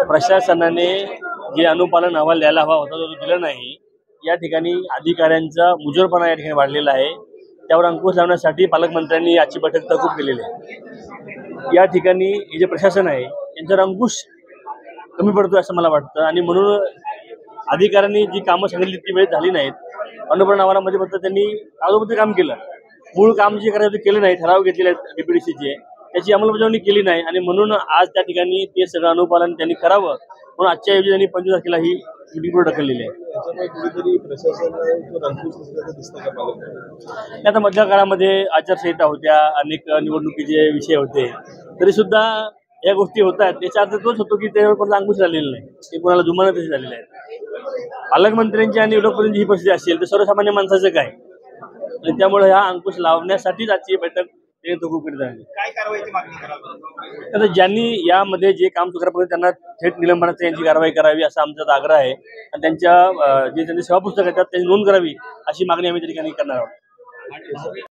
प्रशासनाने जे अनुपालन अहवाल द्यायला हवा होता तो दिला नाही। या ठिकाणी अधिकाऱ्यांचा मुजोरपणा या ठिकाणी वाढलेला आहे। त्यावर अंकुश लावण्यासाठी पालकमंत्र्यांनी आजची बैठक तहकूब केलेली आहे। या ठिकाणी हे जे प्रशासन आहे यांच्यावर अंकुश कमी पडतो असं मला वाटतं आणि म्हणून अधिकाऱ्यांनी जी कामं सांगितली ती वेळेत झाली नाहीत। अनुपालन अहवालामध्ये फक्त त्यांनी कागदोपत्री काम केलं, मूळ काम जे करायचं केलं नाही। ठराव घेतलेले आहेत बीपीडीसीचे, त्याची अंमलबजावणी केली नाही आणि म्हणून आज त्या ठिकाणी ते सगळं अनुपालन त्यांनी करावं म्हणून आजच्या ऐवजी त्यांनी 25 तारखेला ही मीटिंग पुढे ढकललेली आहे। आता मधल्या काळामध्ये आचारसंहिता होत्या, अनेक निवडणुकीचे विषय होते, तरी सुद्धा या गोष्टी होतात। त्याचा अर्थ तोच होतो की त्यावर कोणाला अंकुश झालेला नाही, ते कोणाला जुमानत झालेले आहेत। पालकमंत्र्यांची आणि लोकप्रतिनिधी ही परिस्थिती असेल तर सर्वसामान्य माणसाचं काय, आणि त्यामुळे हा अंकुश लावण्यासाठीच आजची बैठक तहकूब केली जाईल। काय कारवाईची मागणी कराल? आता ज्यांनी यामध्ये जे काम चुकल्याबद्दल त्यांना थेट निलंबनाची यांची कारवाई करावी असा आमचा आग्रह आहे आणि त्यांच्या जे त्यांचे सेवा पुस्तक आहेत त्यात त्यांची नोंद करावी अशी मागणी आम्ही त्या ठिकाणी करणार आहोत।